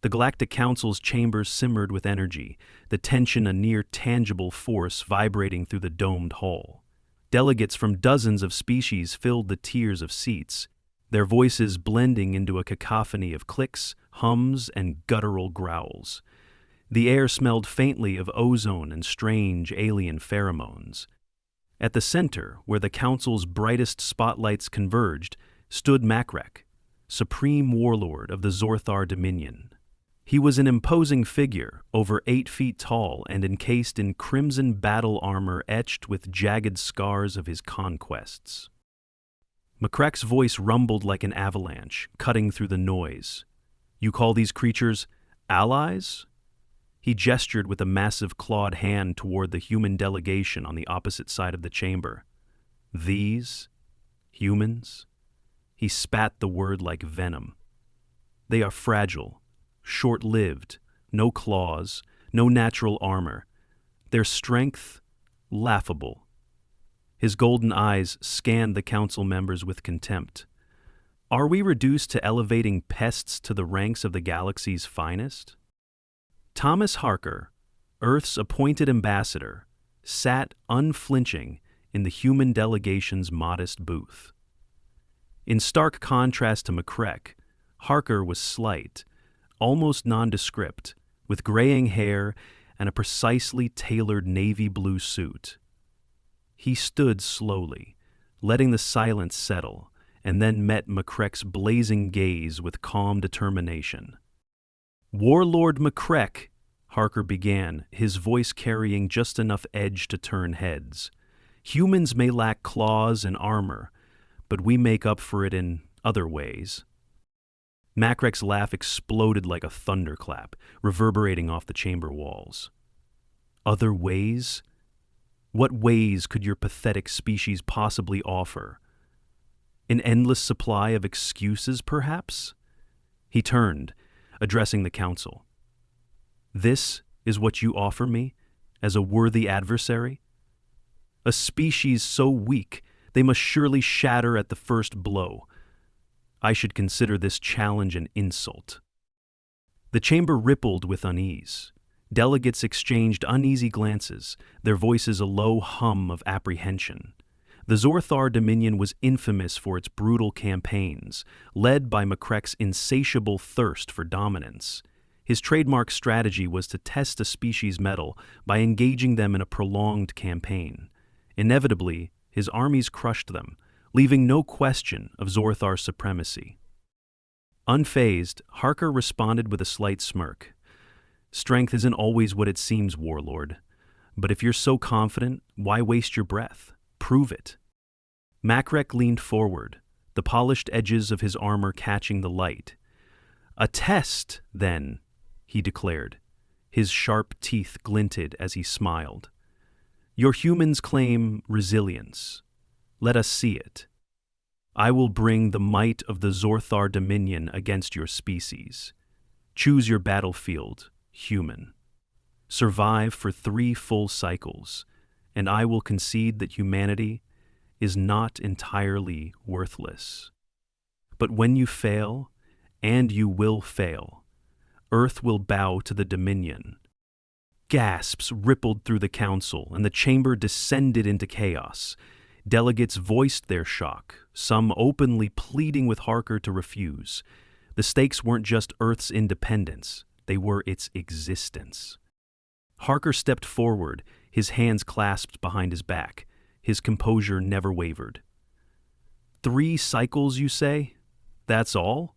The Galactic Council's chambers simmered with energy, the tension a near-tangible force vibrating through the domed hall. Delegates from dozens of species filled the tiers of seats, their voices blending into a cacophony of clicks, hums, and guttural growls. The air smelled faintly of ozone and strange alien pheromones. At the center, where the Council's brightest spotlights converged, stood Makrek, supreme warlord of the Zorthar Dominion. He was an imposing figure, over 8 feet tall and encased in crimson battle armor etched with jagged scars of his conquests. Makrek's voice rumbled like an avalanche, cutting through the noise. "You call these creatures allies?" He gestured with a massive clawed hand toward the human delegation on the opposite side of the chamber. "These? Humans?" He spat the word like venom. "They are fragile, short-lived, no claws, no natural armor. Their strength, laughable." His golden eyes scanned the council members with contempt. "Are we reduced to elevating pests to the ranks of the galaxy's finest?" Thomas Harker, Earth's appointed ambassador, sat unflinching in the human delegation's modest booth. In stark contrast to Makrek, Harker was slight, almost nondescript, with graying hair and a precisely tailored navy blue suit. He stood slowly, letting the silence settle, and then met Makrek's blazing gaze with calm determination. "Warlord Makrek," Harker began, his voice carrying just enough edge to turn heads. "Humans may lack claws and armor, but we make up for it in other ways." Makrek's laugh exploded like a thunderclap, reverberating off the chamber walls. "Other ways? What ways could your pathetic species possibly offer? An endless supply of excuses, perhaps?" He turned, addressing the council. "This is what you offer me, as a worthy adversary? A species so weak, they must surely shatter at the first blow. I should consider this challenge an insult." The chamber rippled with unease. Delegates exchanged uneasy glances, their voices a low hum of apprehension. The Zorthar Dominion was infamous for its brutal campaigns, led by Makrek's insatiable thirst for dominance. His trademark strategy was to test a species' mettle by engaging them in a prolonged campaign. Inevitably, his armies crushed them, leaving no question of Zorthar's supremacy. Unfazed, Harker responded with a slight smirk. "Strength isn't always what it seems, Warlord. But if you're so confident, why waste your breath? Prove it." Makrek leaned forward, the polished edges of his armor catching the light. "A test, then," he declared. His sharp teeth glinted as he smiled. "Your humans claim resilience. Let us see it. I will bring the might of the Zorthar Dominion against your species. Choose your battlefield, human. Survive for 3 full cycles, and I will concede that humanity is not entirely worthless. But when you fail, and you will fail, Earth will bow to the Dominion." Gasps rippled through the council, and the chamber descended into chaos. Delegates voiced their shock, some openly pleading with Harker to refuse. The stakes weren't just Earth's independence, they were its existence. Harker stepped forward, his hands clasped behind his back. His composure never wavered. 3 cycles, you say? That's all?"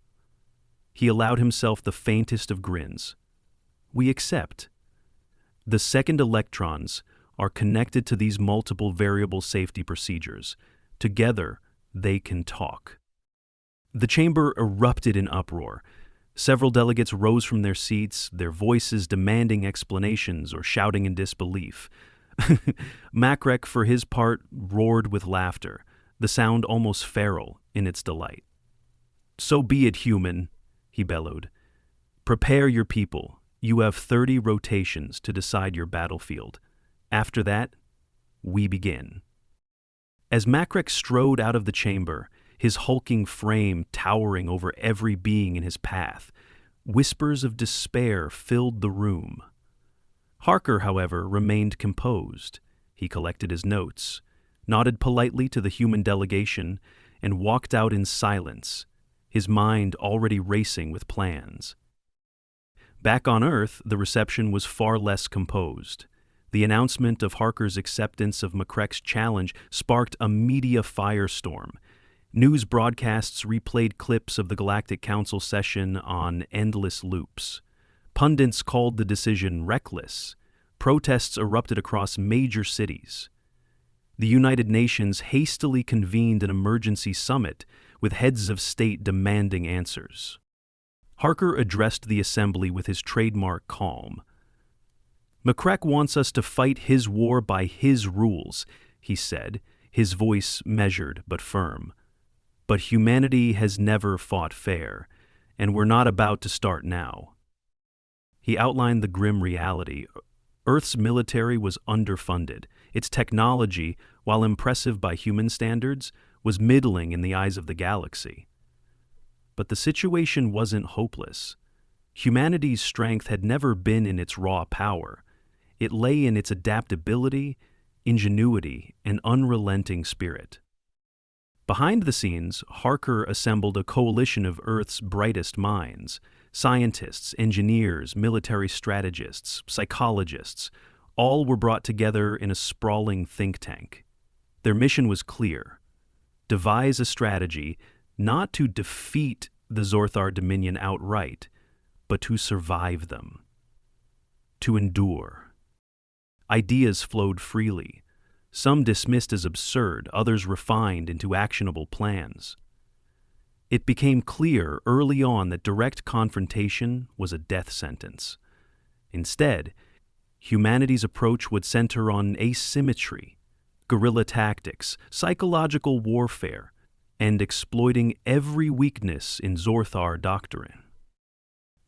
He allowed himself the faintest of grins. "We accept. The second electrons are connected to these multiple variable safety procedures. Together, they can talk." The chamber erupted in uproar. Several delegates rose from their seats, their voices demanding explanations or shouting in disbelief. Makrek, for his part, roared with laughter, the sound almost feral in its delight. "So be it, human," he bellowed. "Prepare your people. You have 30 rotations to decide your battlefield. After that, we begin." As Makrek strode out of the chamber, his hulking frame towering over every being in his path, Whispers of despair filled the room. Harker, however, remained composed. He collected his notes, nodded politely to the human delegation, and walked out in silence, his mind already racing with plans. Back on Earth, the reception was far less composed. The announcement of Harker's acceptance of Makrek's challenge sparked a media firestorm. News broadcasts replayed clips of the Galactic Council session on endless loops. Pundits called the decision reckless. Protests erupted across major cities. The United Nations hastily convened an emergency summit with heads of state demanding answers. Harker addressed the assembly with his trademark calm. "Makrek wants us to fight his war by his rules," he said, his voice measured but firm. "But humanity has never fought fair, and we're not about to start now." He outlined the grim reality. Earth's military was underfunded. Its technology, while impressive by human standards, was middling in the eyes of the galaxy. But the situation wasn't hopeless. Humanity's strength had never been in its raw power. It lay in its adaptability, ingenuity, and unrelenting spirit. Behind the scenes, Harker assembled a coalition of Earth's brightest minds. Scientists, engineers, military strategists, psychologists, all were brought together in a sprawling think tank. Their mission was clear: devise a strategy not to defeat the Zorthar Dominion outright, but to survive them, to endure. Ideas flowed freely, some dismissed as absurd, others refined into actionable plans. It became clear early on that direct confrontation was a death sentence. Instead, humanity's approach would center on asymmetry, guerrilla tactics, psychological warfare, and exploiting every weakness in Zorthar doctrine.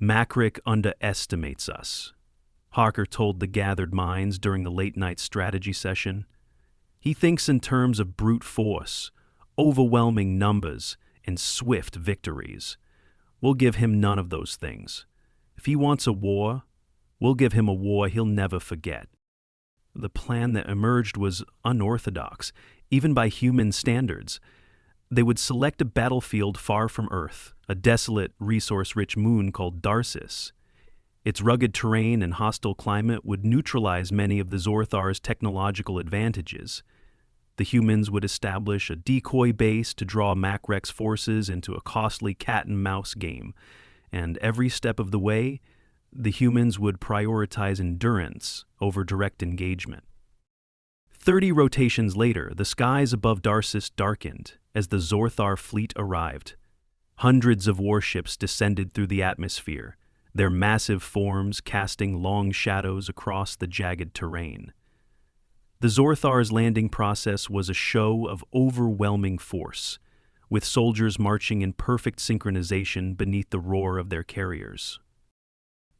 "Makrek underestimates us," Harker told the gathered minds during the late-night strategy session. "He thinks in terms of brute force, overwhelming numbers, and swift victories. We'll give him none of those things. If he wants a war, we'll give him a war he'll never forget." The plan that emerged was unorthodox, even by human standards. They would select a battlefield far from Earth, a desolate, resource-rich moon called Darcis. Its rugged terrain and hostile climate would neutralize many of the Zorthar's technological advantages. The humans would establish a decoy base to draw Makrek's forces into a costly cat-and-mouse game, and every step of the way, the humans would prioritize endurance over direct engagement. 30 rotations later, the skies above Darcis darkened as the Zorthar fleet arrived. Hundreds of warships descended through the atmosphere, their massive forms casting long shadows across the jagged terrain. The Zorthar's landing process was a show of overwhelming force, with soldiers marching in perfect synchronization beneath the roar of their carriers.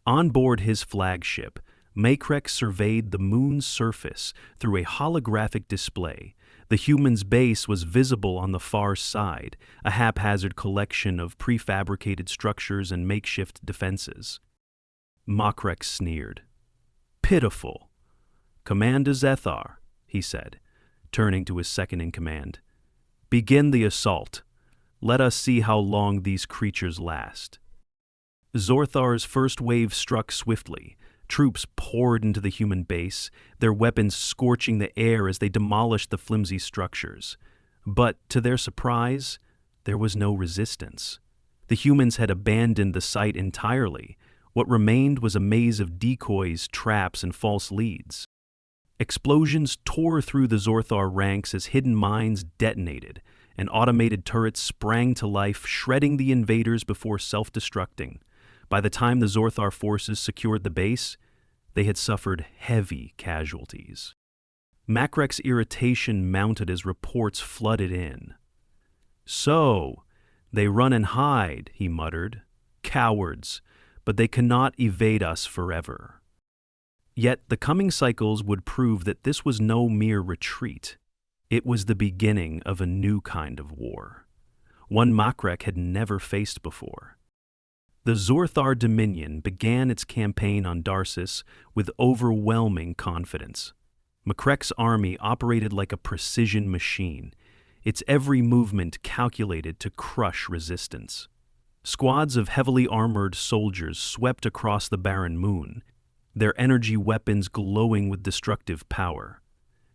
On board his flagship, Makrek surveyed the moon's surface through a holographic display. The human's base was visible on the far side, a haphazard collection of prefabricated structures and makeshift defenses. Makrek sneered. "Pitiful. Commander Zorthar," he said, turning to his second-in-command. "Begin the assault. Let us see how long these creatures last." Zorthar's first wave struck swiftly. Troops poured into the human base, their weapons scorching the air as they demolished the flimsy structures. But, to their surprise, there was no resistance. The humans had abandoned the site entirely. What remained was a maze of decoys, traps, and false leads. Explosions tore through the Zorthar ranks as hidden mines detonated, and automated turrets sprang to life, shredding the invaders before self-destructing. By the time the Zorthar forces secured the base, they had suffered heavy casualties. Makrek's irritation mounted as reports flooded in. "So, they run and hide," he muttered. "Cowards, but they cannot evade us forever." Yet the coming cycles would prove that this was no mere retreat. It was the beginning of a new kind of war, one Makrek had never faced before. The Zorthar Dominion began its campaign on Darcis with overwhelming confidence. Makrek's army operated like a precision machine, its every movement calculated to crush resistance. Squads of heavily armored soldiers swept across the barren moon, their energy weapons glowing with destructive power.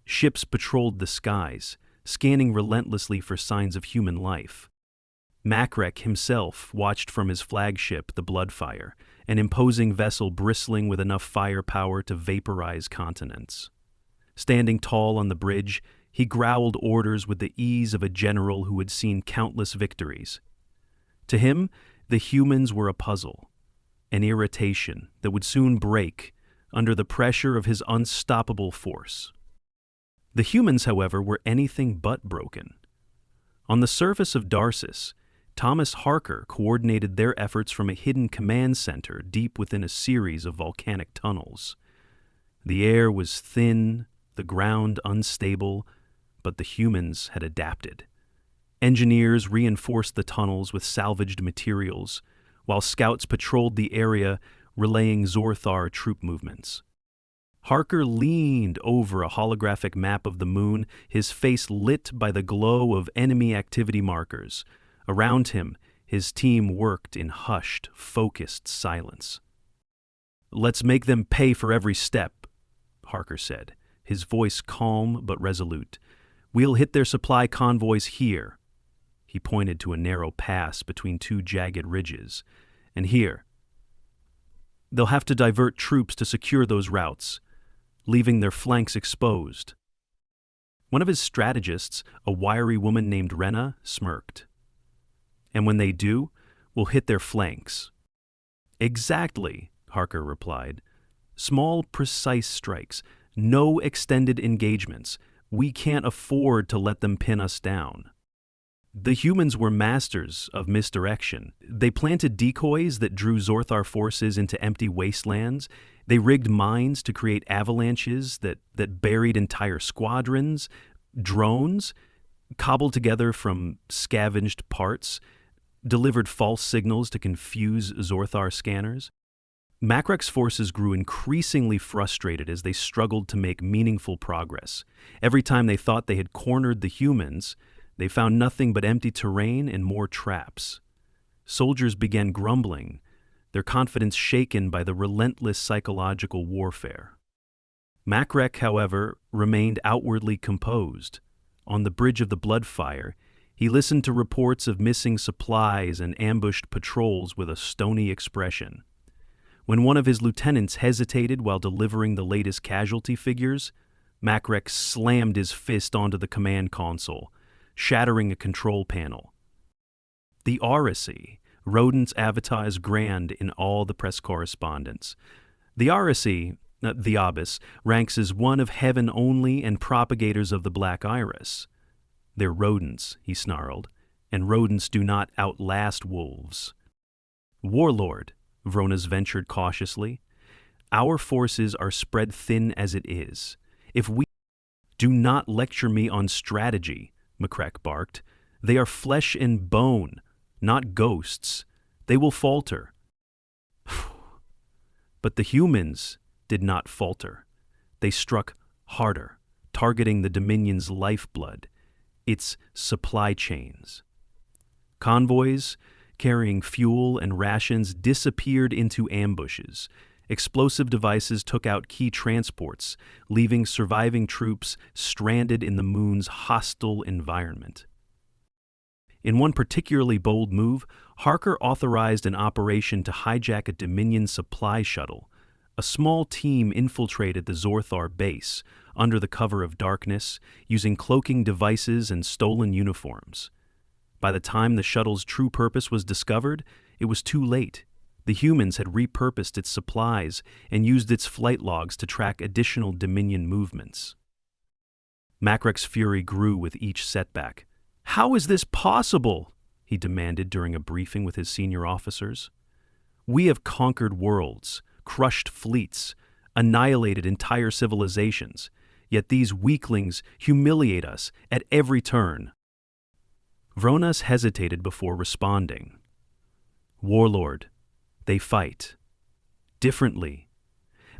Ships patrolled the skies, scanning relentlessly for signs of human life. Makrek himself watched from his flagship, the Bloodfire, an imposing vessel bristling with enough firepower to vaporize continents. Standing tall on the bridge, he growled orders with the ease of a general who had seen countless victories. To him, the humans were a puzzle, an irritation that would soon break under the pressure of his unstoppable force. The humans, however, were anything but broken. On the surface of Darcis, Thomas Harker coordinated their efforts from a hidden command center deep within a series of volcanic tunnels. The air was thin, the ground unstable, but the humans had adapted. Engineers reinforced the tunnels with salvaged materials, while scouts patrolled the area, relaying Zorthar troop movements. Harker leaned over a holographic map of the moon, his face lit by the glow of enemy activity markers. Around him, his team worked in hushed, focused silence. "Let's make them pay for every step," Harker said, his voice calm but resolute. "We'll hit their supply convoys here." He pointed to a narrow pass between two jagged ridges. "And here. They'll have to divert troops to secure those routes, leaving their flanks exposed." One of his strategists, a wiry woman named Rena, smirked. "And when they do, we'll hit their flanks." "Exactly," Harker replied. "Small, precise strikes. No extended engagements. We can't afford to let them pin us down." The humans were masters of misdirection. They planted decoys that drew Zorthar forces into empty wastelands. They rigged mines to create avalanches that buried entire squadrons. Drones, cobbled together from scavenged parts, delivered false signals to confuse Zorthar scanners. Makrek's forces grew increasingly frustrated as they struggled to make meaningful progress. Every time they thought they had cornered the humans, they found nothing but empty terrain and more traps. Soldiers began grumbling, their confidence shaken by the relentless psychological warfare. Makrek, however, remained outwardly composed. On the bridge of the Bloodfire, he listened to reports of missing supplies and ambushed patrols with a stony expression. When one of his lieutenants hesitated while delivering the latest casualty figures, Makrek slammed his fist onto the command console, shattering a control panel. The Aracy, Rodent's avatar's grand in all the press correspondence. The Aracy, the Abyss, ranks as one of heaven only and propagators of the Black Iris. "They're rodents," he snarled, "and rodents do not outlast wolves." "Warlord," Vronas ventured cautiously, "our forces are spread thin as it is. If we do not lecture me on strategy," Makrek barked. "They are flesh and bone, not ghosts. They will falter." But the humans did not falter. They struck harder, targeting the Dominion's lifeblood, its supply chains. Convoys carrying fuel and rations disappeared into ambushes. Explosive devices took out key transports, leaving surviving troops stranded in the moon's hostile environment. In one particularly bold move, Harker authorized an operation to hijack a Dominion supply shuttle. A small team infiltrated the Zorthar base, under the cover of darkness, using cloaking devices and stolen uniforms. By the time the shuttle's true purpose was discovered, it was too late. The humans had repurposed its supplies and used its flight logs to track additional Dominion movements. Makrek's fury grew with each setback. "How is this possible?" he demanded during a briefing with his senior officers. "We have conquered worlds, crushed fleets, annihilated entire civilizations, yet these weaklings humiliate us at every turn." Vronas hesitated before responding. "Warlord," They fight. Differently.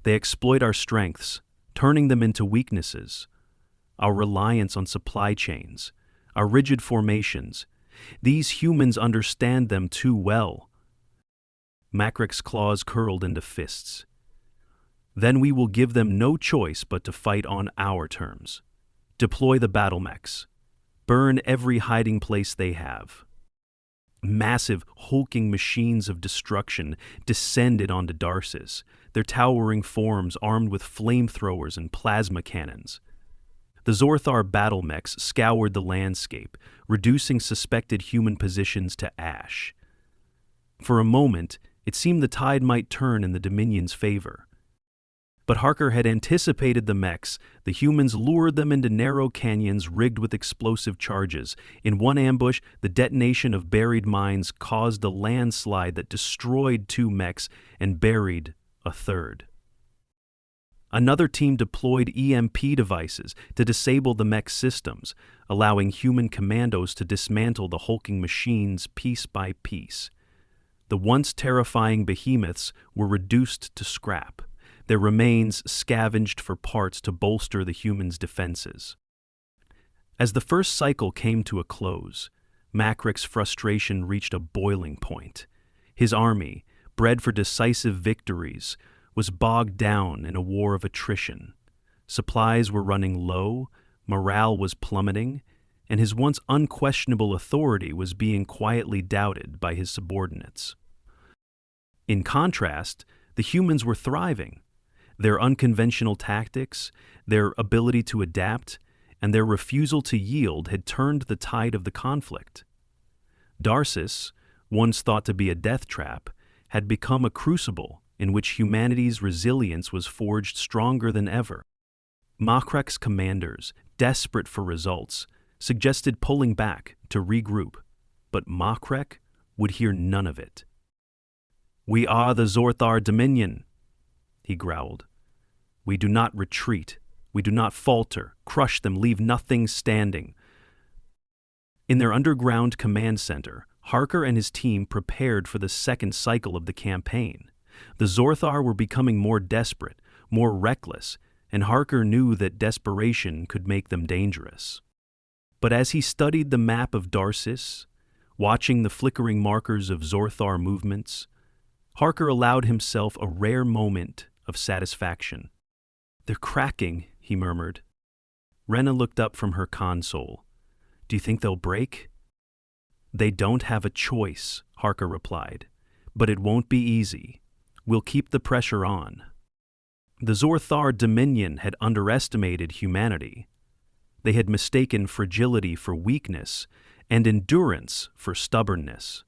They exploit our strengths, turning them into weaknesses. Our reliance on supply chains, our rigid formations. These humans understand them too well. Makrek's claws curled into fists. Then we will give them no choice but to fight on our terms. Deploy the battle mechs. Burn every hiding place they have. Massive, hulking machines of destruction descended onto Darcis, their towering forms armed with flamethrowers and plasma cannons. The Zorthar battle mechs scoured the landscape, reducing suspected human positions to ash. For a moment, it seemed the tide might turn in the Dominion's favor. But Harker had anticipated the mechs. The humans lured them into narrow canyons rigged with explosive charges. In one ambush, the detonation of buried mines caused a landslide that destroyed 2 mechs and buried a third. Another team deployed EMP devices to disable the mech systems, allowing human commandos to dismantle the hulking machines piece by piece. The once terrifying behemoths were reduced to scrap, their remains scavenged for parts to bolster the humans' defenses. As the first cycle came to a close, Makrek's frustration reached a boiling point. His army, bred for decisive victories, was bogged down in a war of attrition. Supplies were running low, morale was plummeting, and his once unquestionable authority was being quietly doubted by his subordinates. In contrast, the humans were thriving. Their unconventional tactics, their ability to adapt, and their refusal to yield had turned the tide of the conflict. Darcis, once thought to be a death trap, had become a crucible in which humanity's resilience was forged stronger than ever. Makrek's commanders, desperate for results, suggested pulling back to regroup, but Makrek would hear none of it. "We are the Zorthar Dominion," he growled. "We do not retreat. We do not falter, crush them, leave nothing standing." In their underground command center, Harker and his team prepared for the second cycle of the campaign. The Zorthar were becoming more desperate, more reckless, and Harker knew that desperation could make them dangerous. But as he studied the map of Darcis, watching the flickering markers of Zorthar movements, Harker allowed himself a rare moment of satisfaction. "They're cracking," he murmured. Rena looked up from her console. "Do you think they'll break?" "They don't have a choice," Harker replied. "But it won't be easy. We'll keep the pressure on." The Zorthar Dominion had underestimated humanity. They had mistaken fragility for weakness and endurance for stubbornness.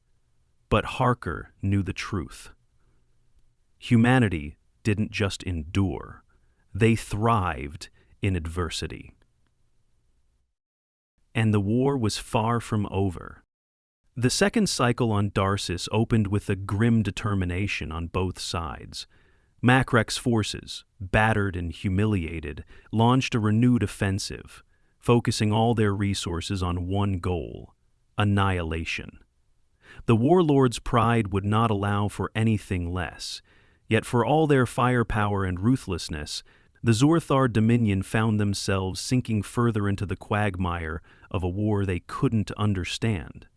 But Harker knew the truth. Humanity didn't just endure. They thrived in adversity. And the war was far from over. The second cycle on Darcis opened with a grim determination on both sides. Makrek's forces, battered and humiliated, launched a renewed offensive, focusing all their resources on one goal: annihilation. The Warlord's pride would not allow for anything less, yet for all their firepower and ruthlessness, the Zorthar Dominion found themselves sinking further into the quagmire of a war they couldn't understand.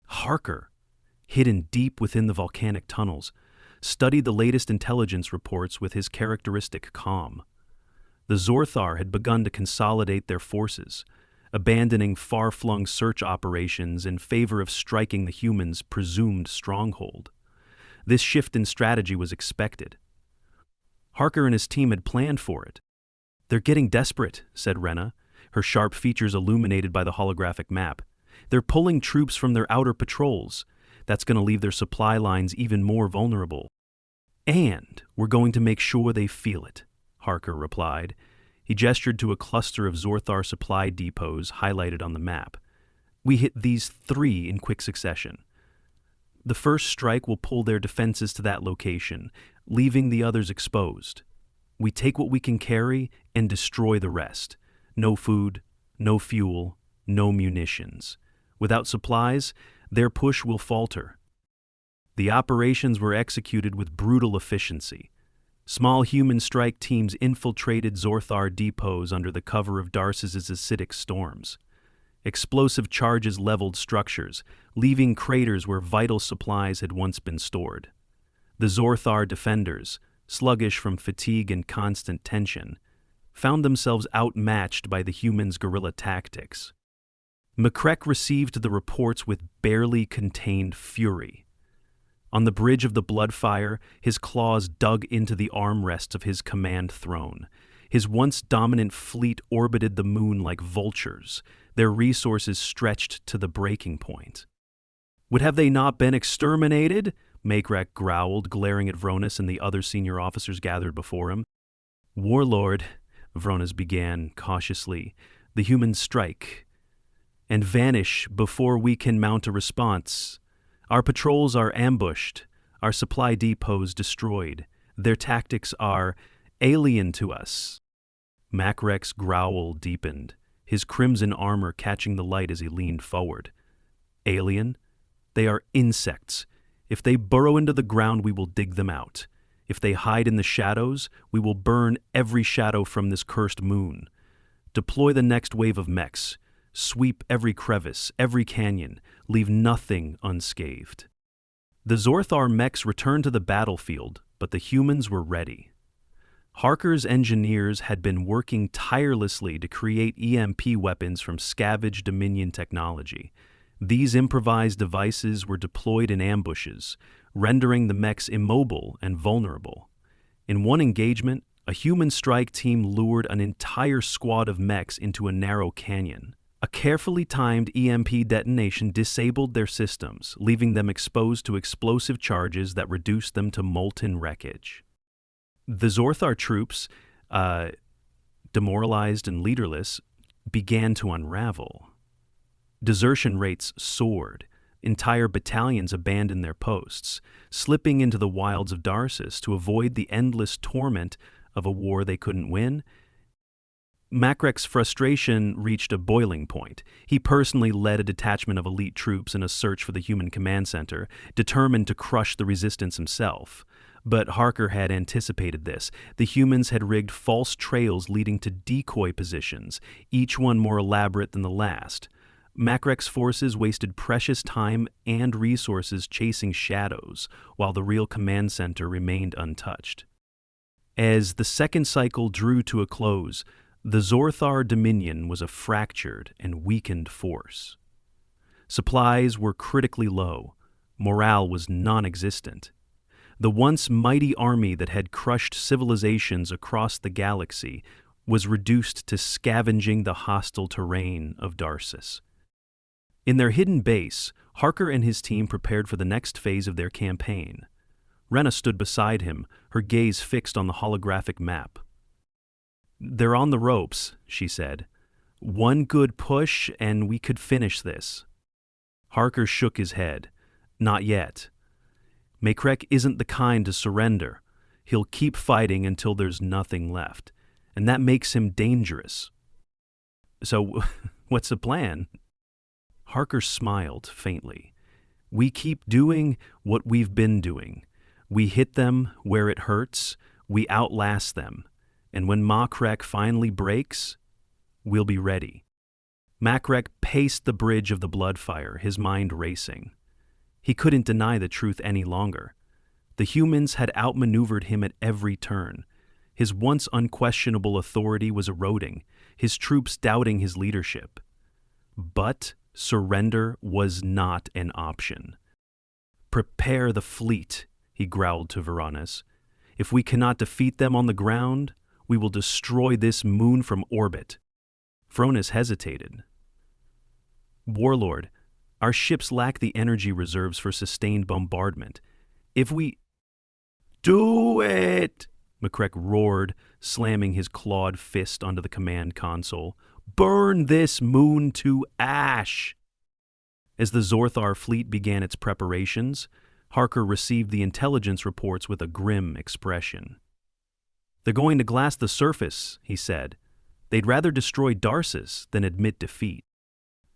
Harker, hidden deep within the volcanic tunnels, studied the latest intelligence reports with his characteristic calm. The Zorthar had begun to consolidate their forces, abandoning far-flung search operations in favor of striking the humans' presumed stronghold. This shift in strategy was expected. Harker and his team had planned for it. "They're getting desperate," said Rena, her sharp features illuminated by the holographic map. "They're pulling troops from their outer patrols. That's going to leave their supply lines even more vulnerable." "And we're going to make sure they feel it," Harker replied. He gestured to a cluster of Zorthar supply depots highlighted on the map. "We hit these 3 in quick succession. The first strike will pull their defenses to that location, leaving the others exposed. We take what we can carry and destroy the rest. No food, no fuel, no munitions. Without supplies, their push will falter." The operations were executed with brutal efficiency. Small human strike teams infiltrated Zorthar depots under the cover of Darcis's acidic storms. Explosive charges leveled structures, leaving craters where vital supplies had once been stored. The Zorthar defenders, sluggish from fatigue and constant tension, found themselves outmatched by the humans' guerrilla tactics. Makrek received the reports with barely contained fury. On the bridge of the Bloodfire, his claws dug into the armrests of his command throne. His once dominant fleet orbited the moon like vultures, their resources stretched to the breaking point. Would have they not been exterminated? Makrek growled, glaring at Vronis and the other senior officers gathered before him. Warlord, Vronis began cautiously, the humans strike and vanish before we can mount a response. Our patrols are ambushed, our supply depots destroyed. Their tactics are alien to us. Makrek's growl deepened, his crimson armor catching the light as he leaned forward. Alien? They are insects. If they burrow into the ground, we will dig them out. If they hide in the shadows, we will burn every shadow from this cursed moon. Deploy the next wave of mechs. Sweep every crevice, every canyon. Leave nothing unscathed. The Zorthar mechs returned to the battlefield, but the humans were ready. Harker's engineers had been working tirelessly to create EMP weapons from scavenged Dominion technology. These improvised devices were deployed in ambushes, rendering the mechs immobile and vulnerable. In one engagement, a human strike team lured an entire squad of mechs into a narrow canyon. A carefully timed EMP detonation disabled their systems, leaving them exposed to explosive charges that reduced them to molten wreckage. The Zorthar troops, demoralized and leaderless, began to unravel. Desertion rates soared. Entire battalions abandoned their posts, slipping into the wilds of Darcis to avoid the endless torment of a war they couldn't win. Makrek's frustration reached a boiling point. He personally led a detachment of elite troops in a search for the human command center, determined to crush the resistance himself. But Harker had anticipated this. The humans had rigged false trails leading to decoy positions, each one more elaborate than the last. Makrek's forces wasted precious time and resources chasing shadows, while the real command center remained untouched. As the second cycle drew to a close, the Zorthar Dominion was a fractured and weakened force. Supplies were critically low. Morale was non-existent. The once mighty army that had crushed civilizations across the galaxy was reduced to scavenging the hostile terrain of Darcis. In their hidden base, Harker and his team prepared for the next phase of their campaign. Rena stood beside him, her gaze fixed on the holographic map. "They're on the ropes," she said. "One good push and we could finish this." Harker shook his head. "Not yet. Makrek isn't the kind to surrender. He'll keep fighting until there's nothing left, and that makes him dangerous." "So, what's the plan?" Harker smiled faintly. "We keep doing what we've been doing. We hit them where it hurts, we outlast them, and when Makrek finally breaks, we'll be ready." Makrek paced the bridge of the Bloodfire, his mind racing. He couldn't deny the truth any longer. The humans had outmaneuvered him at every turn. His once unquestionable authority was eroding, his troops doubting his leadership. But surrender was not an option. "Prepare the fleet," he growled to Vronis. "If we cannot defeat them on the ground, we will destroy this moon from orbit." Vronis hesitated. "Warlord, our ships lack the energy reserves for sustained bombardment. If we—" "Do it!" Makrek roared, slamming his clawed fist onto the command console. "Burn this moon to ash!" As the Zorthar fleet began its preparations, Harker received the intelligence reports with a grim expression. "They're going to glass the surface," he said. "They'd rather destroy Darcis than admit defeat."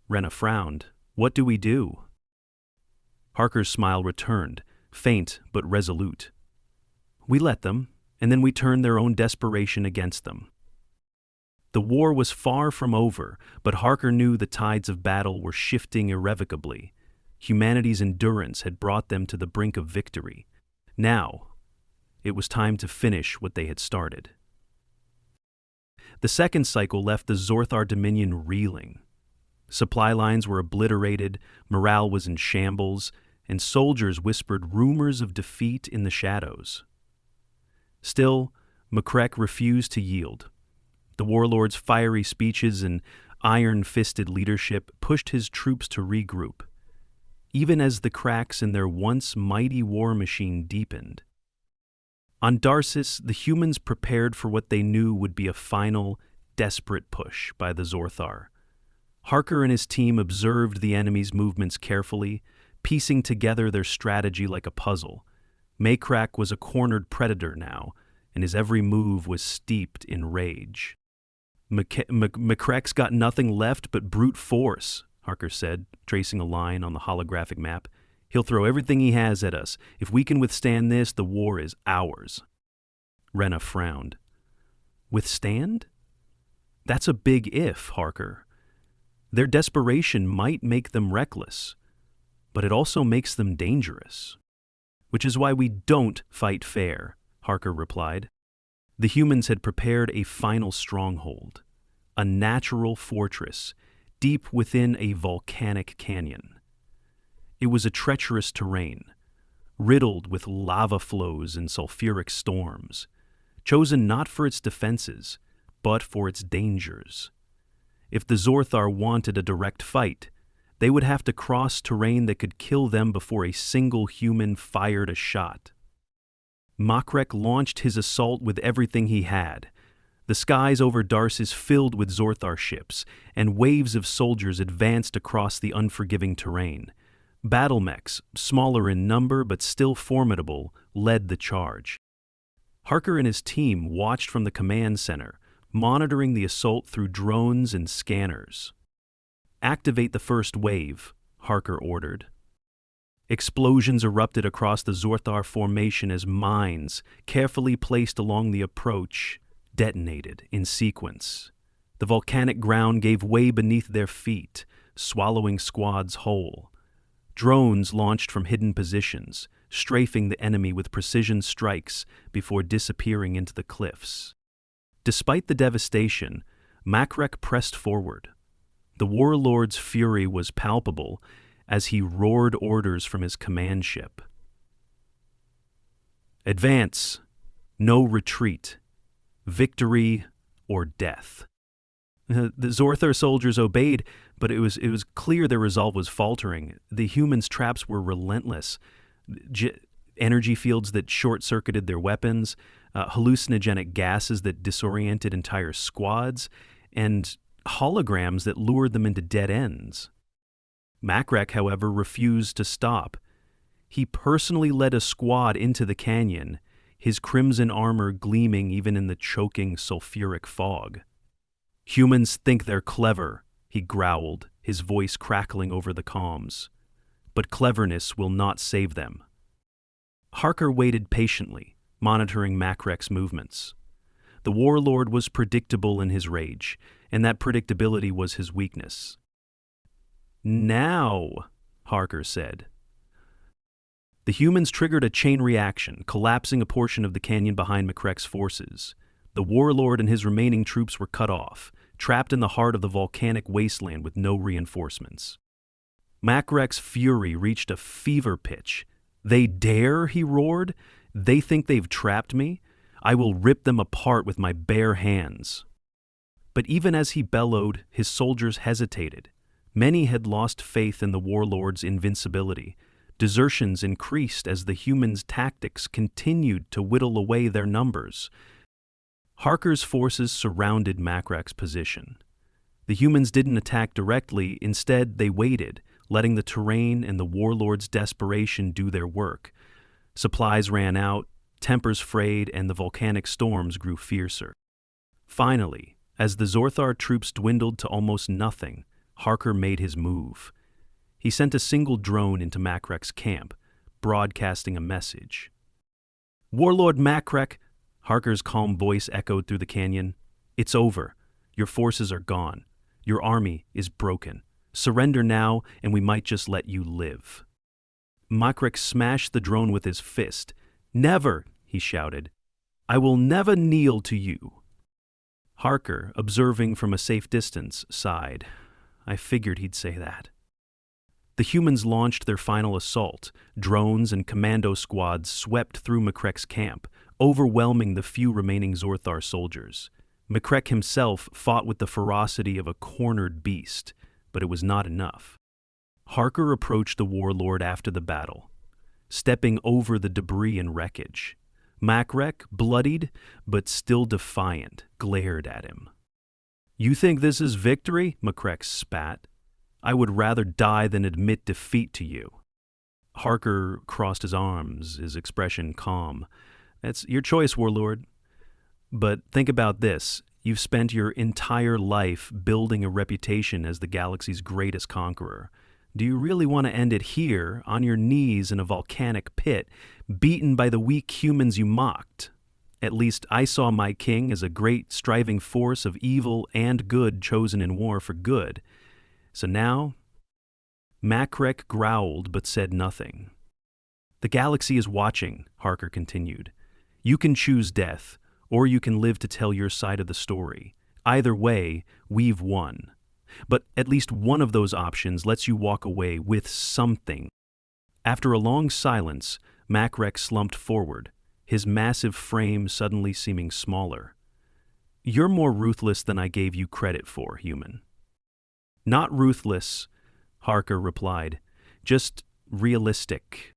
Rena frowned. "What do we do?" Harker's smile returned, faint but resolute. We let them, and then we turned their own desperation against them. The war was far from over, but Harker knew the tides of battle were shifting irrevocably. Humanity's endurance had brought them to the brink of victory. Now, it was time to finish what they had started. The second cycle left the Zorthar Dominion reeling. Supply lines were obliterated, morale was in shambles, and soldiers whispered rumors of defeat in the shadows. Still, Makrek refused to yield. The Warlord's fiery speeches and iron-fisted leadership pushed his troops to regroup, even as the cracks in their once mighty war machine deepened. On Darcis, the humans prepared for what they knew would be a final, desperate push by the Zorthar. Harker and his team observed the enemy's movements carefully, piecing together their strategy like a puzzle. Makrek was a cornered predator now, and his every move was steeped in rage. Makrek's got nothing left but brute force, Harker said, tracing a line on the holographic map. He'll throw everything he has at us. If we can withstand this, the war is ours. Rena frowned. Withstand? That's a big if, Harker. Their desperation might make them reckless, but it also makes them dangerous. Which is why we don't fight fair, Harker replied. The humans had prepared a final stronghold, a natural fortress, deep within a volcanic canyon. It was a treacherous terrain, riddled with lava flows and sulfuric storms, chosen not for its defenses, but for its dangers. If the Zorthar wanted a direct fight, they would have to cross terrain that could kill them before a single human fired a shot. Makrek launched his assault with everything he had. The skies over Darcis filled with Zorthar ships, and waves of soldiers advanced across the unforgiving terrain. Battle mechs, smaller in number but still formidable, led the charge. Harker and his team watched from the command center, monitoring the assault through drones and scanners. Activate the first wave, Harker ordered. Explosions erupted across the Zorthar formation as mines, carefully placed along the approach, detonated in sequence. The volcanic ground gave way beneath their feet, swallowing squads whole. Drones launched from hidden positions, strafing the enemy with precision strikes before disappearing into the cliffs. Despite the devastation, Makrek pressed forward. The Warlord's fury was palpable as he roared orders from his command ship. Advance, no retreat, victory or death. The Zorthar soldiers obeyed, but it was clear their resolve was faltering. The humans' traps were relentless. Energy fields that short-circuited their weapons, hallucinogenic gases that disoriented entire squads, and holograms that lured them into dead ends. Makrek, however, refused to stop. He personally led a squad into the canyon, his crimson armor gleaming even in the choking sulfuric fog. Humans think they're clever, he growled, his voice crackling over the comms. But cleverness will not save them. Harker waited patiently, monitoring Makrek's movements. The Warlord was predictable in his rage, and that predictability was his weakness. Now, Harker said. The humans triggered a chain reaction, collapsing a portion of the canyon behind Makrek's forces. The Warlord and his remaining troops were cut off, trapped in the heart of the volcanic wasteland with no reinforcements. Makrek's fury reached a fever pitch. They dare, he roared. They think they've trapped me. I will rip them apart with my bare hands. But even as he bellowed, his soldiers hesitated. Many had lost faith in the Warlord's invincibility. Desertions increased as the humans' tactics continued to whittle away their numbers. Harker's forces surrounded Makrek's position. The humans didn't attack directly, instead they waited, letting the terrain and the Warlord's desperation do their work. Supplies ran out, tempers frayed, and the volcanic storms grew fiercer. Finally, as the Zorthar troops dwindled to almost nothing, Harker made his move. He sent a single drone into Makrek's camp, broadcasting a message. "Warlord Makrek," Harker's calm voice echoed through the canyon. "It's over. Your forces are gone. Your army is broken. Surrender now, and we might just let you live." Makrek smashed the drone with his fist. "Never," he shouted. "I will never kneel to you." Harker, observing from a safe distance, sighed. I figured he'd say that. The humans launched their final assault. Drones and commando squads swept through Makrek's camp, overwhelming the few remaining Zorthar soldiers. Makrek himself fought with the ferocity of a cornered beast, but it was not enough. Harker approached the Warlord after the battle, stepping over the debris and wreckage. Makrek, bloodied but still defiant, glared at him. "You think this is victory?" Makrek spat. "I would rather die than admit defeat to you." Harker crossed his arms, his expression calm. "That's your choice, Warlord. But think about this. You've spent your entire life building a reputation as the galaxy's greatest conqueror. Do you really want to end it here, on your knees in a volcanic pit, beaten by the weak humans you mocked? At least I saw my king as a great striving force of evil and good chosen in war for good. So now..." Makrek growled but said nothing. "The galaxy is watching," Harker continued. "You can choose death, or you can live to tell your side of the story. Either way, we've won. But at least one of those options lets you walk away with something." After a long silence, Makrek slumped forward, his massive frame suddenly seeming smaller. "You're more ruthless than I gave you credit for, human." "Not ruthless," Harker replied, "just realistic."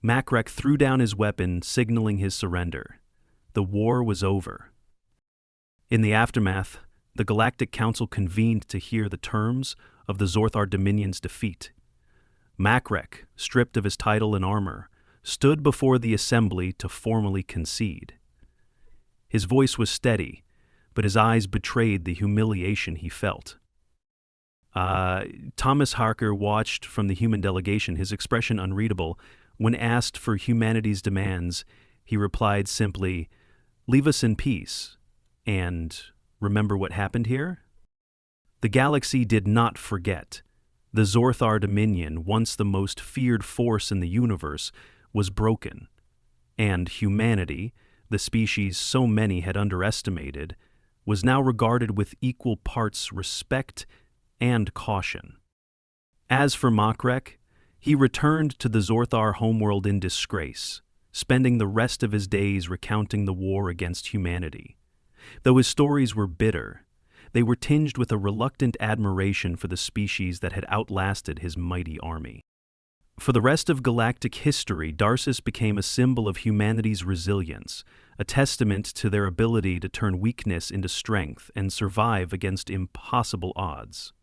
Makrek threw down his weapon, signaling his surrender. The war was over. In the aftermath, the Galactic Council convened to hear the terms of the Zorthar Dominion's defeat. Makrek, stripped of his title and armor, stood before the assembly to formally concede. His voice was steady, but his eyes betrayed the humiliation he felt. Thomas Harker watched from the human delegation, his expression unreadable. When asked for humanity's demands, he replied simply, "Leave us in peace, and remember what happened here?" The galaxy did not forget. The Zorthar Dominion, once the most feared force in the universe, was broken, and humanity, the species so many had underestimated, was now regarded with equal parts respect and caution. As for Makrek, he returned to the Zorthar homeworld in disgrace, spending the rest of his days recounting the war against humanity. Though his stories were bitter, they were tinged with a reluctant admiration for the species that had outlasted his mighty army. For the rest of galactic history, Darcis became a symbol of humanity's resilience, a testament to their ability to turn weakness into strength and survive against impossible odds.